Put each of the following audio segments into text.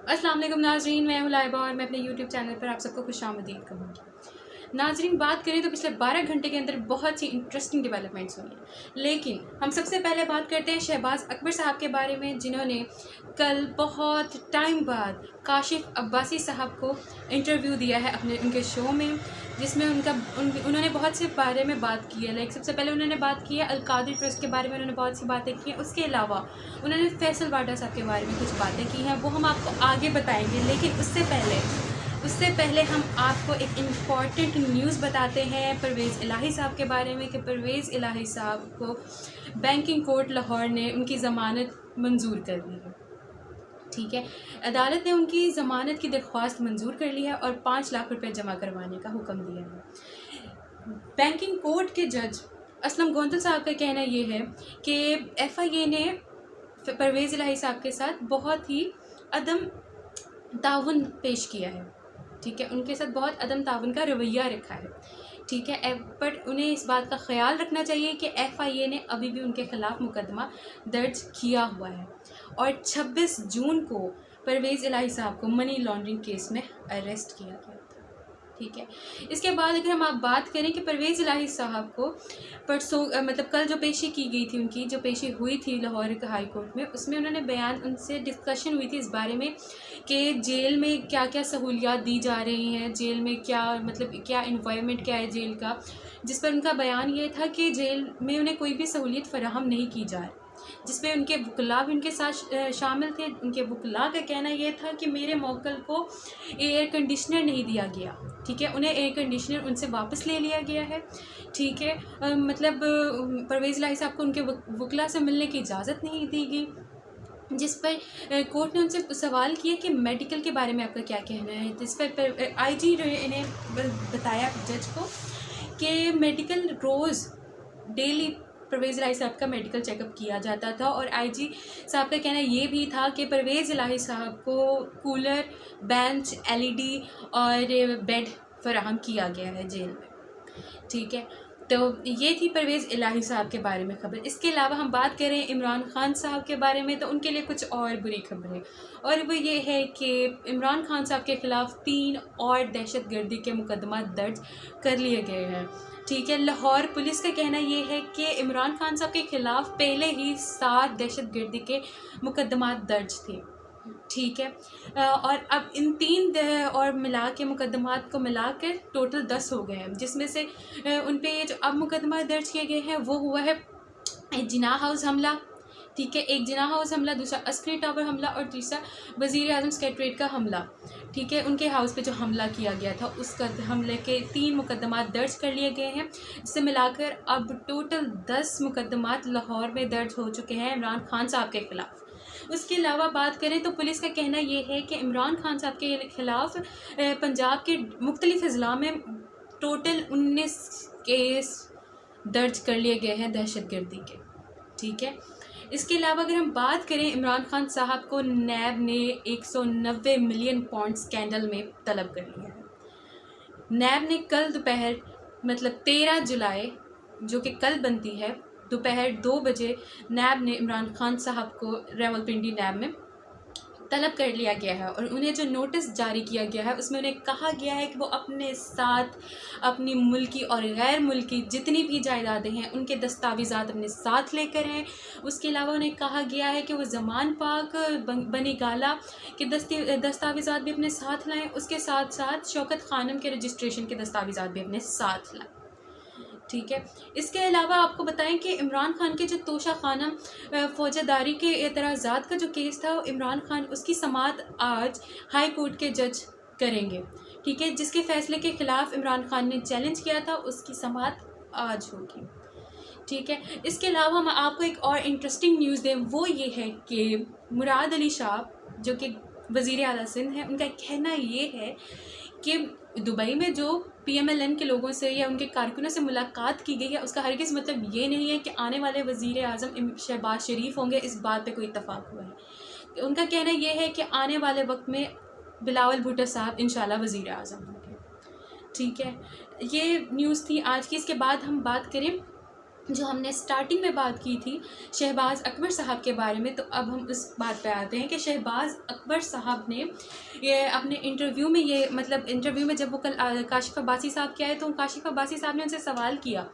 अस्सलाम वालेकुम नाज़रीन, मैं हूं लाइबा और मैं अपने यूट्यूब चैनल पर आप सबको खुशामदीद कहूँगी। नाज़रीन, बात करें तो पिछले 12 घंटे के अंदर बहुत सी इंटरेस्टिंग डेवलपमेंट्स हुई हैं, लेकिन हम सबसे पहले बात करते हैं शहबाज अकबर साहब के बारे में, जिन्होंने कल बहुत टाइम बाद काशिफ अब्बासी साहब को इंटरव्यू दिया है उनके शो में, जिसमें उन्होंने बहुत से बारे में बात की है। लाइक सबसे पहले उन्होंने बात की है अल-कादरी ट्रस्ट के बारे में, उन्होंने बहुत सी बातें की हैं। उसके अलावा उन्होंने फैसल वाडा साहब के बारे में कुछ बातें की हैं, वो हम आपको आगे बताएंगे। लेकिन उससे पहले हम आपको एक इम्पॉर्टेंट न्यूज़ बताते हैं परवेज़ इलाही साहब के बारे में कि परवेज़ इलाही साहब को बैंकिंग कोर्ट लाहौर ने उनकी ज़मानत मंजूर कर दी है। ठीक है, अदालत ने उनकी ज़मानत की दरख्वास्त मंजूर कर ली है और 5 लाख रुपए जमा करवाने का हुक्म दिया है। बैंकिंग कोर्ट के जज असलम गोंदल साहब का कहना ये है कि FIA ने परवेज़ इलाही साहब के साथ बहुत ही अदम ताउन पेश किया है। ठीक है, उनके साथ बहुत अदम ताउन का रवैया रखा है। ठीक है, बट उन्हें इस बात का ख्याल रखना चाहिए कि FIA ने अभी भी उनके ख़िलाफ़ मुकदमा दर्ज किया हुआ है और 26 जून को परवेज़ इलाही साहब को मनी लॉन्ड्रिंग केस में अरेस्ट किया गया था। ठीक है, इसके बाद अगर हम आप बात करें कि परवेज़ इलाही साहब को परसों मतलब कल जो पेशी की गई थी, उनकी जो पेशी हुई थी लाहौर हाई कोर्ट में, उसमें उन्होंने उनसे डिस्कशन हुई थी इस बारे में कि जेल में क्या क्या सहूलियात दी जा रही हैं, जेल में क्या मतलब क्या इन्वायरमेंट क्या है जेल का, जिस पर उनका बयान ये था कि जेल में उन्हें कोई भी सहूलियत फ़राहम नहीं की जा रही, जिसपे उनके वकला भी उनके साथ शामिल थे। उनके वकला का कहना ये था कि मेरे मौकल को एयर कंडीशनर नहीं दिया गया। ठीक है, उन्हें एयर कंडीशनर उनसे वापस ले लिया गया है। ठीक है, मतलब परवेज़ इलाही साहब को उनके वकला से मिलने की इजाज़त नहीं दी गई, जिस पर कोर्ट ने उनसे सवाल किया कि मेडिकल के बारे में आपका क्या कहना है। जिस पर IG ने बताया जज को कि मेडिकल रोज़ डेली परवेज़ इलाही साहब का मेडिकल चेकअप किया जाता था और IG साहब का कहना ये भी था कि परवेज़ इलाही साहब को कूलर, बेंच, LED और बेड फराहम किया गया है जेल में। ठीक है, तो ये थी परवेज़ इलाही साहब के बारे में खबर। इसके अलावा हम बात करें इमरान खान साहब के बारे में, तो उनके लिए कुछ और बुरी खबरें, और वो ये है कि इमरान खान साहब के ख़िलाफ़ 3 और दहशतगर्दी के मुकदमा दर्ज कर लिए गए हैं। ठीक है, लाहौर पुलिस का कहना ये है कि इमरान खान साहब के ख़िलाफ़ पहले ही 7 दहशतगर्दी के मुकदमा दर्ज थे। ठीक है, और अब इन 3 और मिला के मुकदमात को मिलाकर टोटल 10 हो गए हैं, जिसमें से उन पे जो अब मुकदमा दर्ज किए गए हैं वो हुआ है एक जिनाह हाउस हमला। ठीक है, एक जिनाह हाउस हमला, दूसरा अस्करी टावर हमला और तीसरा वज़ीर आज़म सेक्रेटरीट का हमला। ठीक है, उनके हाउस पे जो हमला किया गया था उसका हमले के 3 मुकदमात दर्ज कर लिए गए हैं, जिसे मिलाकर अब टोटल 10 मुकदमात लाहौर में दर्ज हो चुके हैं इमरान खान साहब के ख़िलाफ़। उसके अलावा बात करें तो पुलिस का कहना ये है कि इमरान खान साहब के ख़िलाफ़ पंजाब के मुख्तलिफ़ अज़ला में टोटल 19 केस दर्ज कर लिए गए हैं दहशतगर्दी के। ठीक है, इसके अलावा अगर हम बात करें इमरान खान साहब को नैब ने 190 मिलियन पाउंड स्कैंडल में तलब कर लिया है। नैब ने कल दोपहर मतलब 13 जुलाई जो कि कल बनती है दोपहर 2 बजे नैब ने इमरान खान साहब को रावलपिंडी नैब में तलब कर लिया गया है और उन्हें जो नोटिस जारी किया गया है उसमें उन्हें कहा गया है कि वो अपने साथ अपनी मुल्की और गैर मुल्की जितनी भी जायदादें हैं उनके दस्तावेज़ात अपने साथ लेकर हैं। उसके अलावा उन्हें कहा गया है कि वो ज़मान पाक बनी गाला के दस्तावेज़ात भी अपने साथ लाएँ, उसके साथ साथ शौकत खानम के रजिस्ट्रेशन के दस्तावेज़ात भी अपने साथ लाएँ। ठीक है, इसके अलावा आपको बताएं कि इमरान खान के जो तोशा खानम फौजदारी के एतराज़ात का जो केस था, इमरान खान उसकी समाअत आज हाई कोर्ट के जज करेंगे। ठीक है, जिसके फ़ैसले के ख़िलाफ़ इमरान खान ने चैलेंज किया था उसकी समाअत आज होगी। ठीक है, इसके अलावा हम आपको एक और इंटरेस्टिंग न्यूज़ दें, वो ये है कि मुराद अली शाह जो कि वज़ीर आला सिंध हैं, उनका कहना ये है कि दुबई में जो PMLN के लोगों से या उनके कारकुनों से मुलाकात की गई है उसका हरगिज़ मतलब ये नहीं है कि आने वाले वज़ीर आज़म शहबाज शरीफ होंगे, इस बात पे कोई इत्तफाक हुआ है। उनका कहना ये है कि आने वाले वक्त में बिलावल भुट्टो साहब इंशाल्लाह वज़ीर आज़म होंगे। ठीक है, ये न्यूज़ थी आज की। इसके बाद हम बात करें जो हमने स्टार्टिंग में बात की थी शहबाज अकबर साहब के बारे में, तो अब हम उस बात पे आते हैं कि शहबाज अकबर साहब ने ये अपने इंटरव्यू में इंटरव्यू में जब वो कल काशिफ अब्बासी साहब के आए तो काशिफ अब्बासी साहब ने उनसे सवाल किया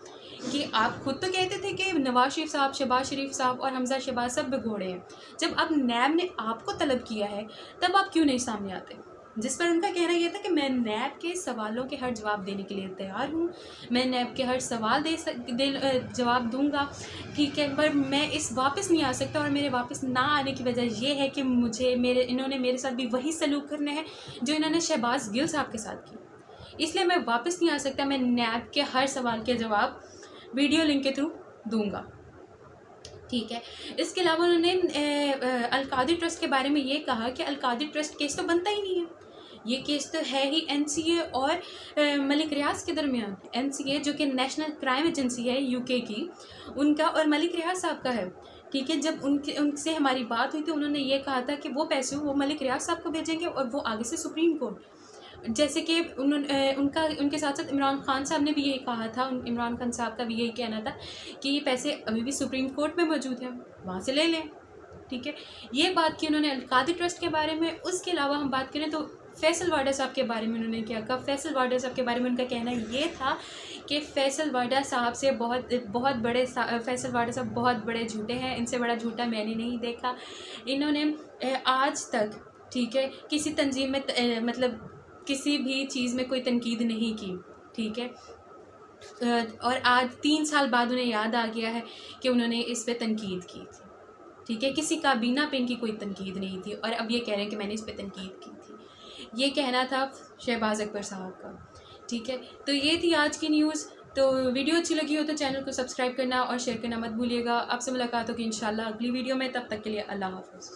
कि आप खुद तो कहते थे कि नवाज शरीफ साहब, शहबाज शरीफ साहब और हमजा शहबाज सब बेघोड़े हैं, जब अब नैब ने आपको तलब किया है तब आप क्यों नहीं सामने आते? जिस पर उनका कहना यह था कि मैं नैब के सवालों के हर जवाब देने के लिए तैयार हूँ, मैं नैब के हर सवाल जवाब दूंगा, ठीक है, पर मैं इस वापस नहीं आ सकता और मेरे वापस ना आने की वजह यह है कि इन्होंने मेरे साथ भी वही सलूक करना है जो इन्होंने शहबाज गिल साहब के साथ की, इसलिए मैं वापस नहीं आ सकता, मैं नैब के हर सवाल के जवाब वीडियो लिंक के थ्रू दूंगा, ठीक है। इसके अलावा उन्होंने अलकादी ट्रस्ट के बारे में ये कहा कि अलकादी ट्रस्ट केस तो बनता ही नहीं है, ये केस तो है ही एनसीए और मलिक रियाज के दरमियान। एनसीए जो कि नेशनल क्राइम एजेंसी है यूके की, उनका और मलिक रियाज साहब का है, ठीक है। जब उनसे हमारी बात हुई थी उन्होंने ये कहा था कि वो पैसे वो मलिक रियाज साहब को भेजेंगे और वो आगे से सुप्रीम कोर्ट, जैसे कि उनके साथ साथ इमरान खान साहब ने भी यही कहा था, इमरान खान साहब का भी यही कहना था कि ये पैसे अभी भी सुप्रीम कोर्ट में मौजूद हैं, वहाँ से ले लें, ठीक है। ये बात की उन्होंने अलकादी ट्रस्ट के बारे में। उसके अलावा हम बात करें तो फैसल वाडा साहब के बारे में उन्होंने क्या कहा। फैसल वाडा साहब के बारे में उनका कहना ये था कि फैसल वाडा साहब बहुत बड़े झूठे हैं, इनसे बड़ा झूठा मैंने नहीं देखा। इन्होंने आज तक, ठीक है, किसी तंजीम में किसी भी चीज़ में कोई तनकीद नहीं की, ठीक है, और आज 3 साल बाद उन्हें याद आ गया है कि उन्होंने इस पे तनकीद की थी, ठीक है। किसी काबीना पे इनकी कोई तनकीद नहीं थी और अब ये कह रहे हैं कि मैंने इस पे तनकीद की थी। ये कहना था शहबाज अकबर साहब का, ठीक है। तो ये थी आज की न्यूज़। तो वीडियो अच्छी लगी हो तो चैनल को सब्सक्राइब करना और शेयर करना मत भूलिएगा। आपसे मुलाकात होगी इंशाल्लाह अगली वीडियो में, तब तक के लिए अल्लाह हाफ़िज़।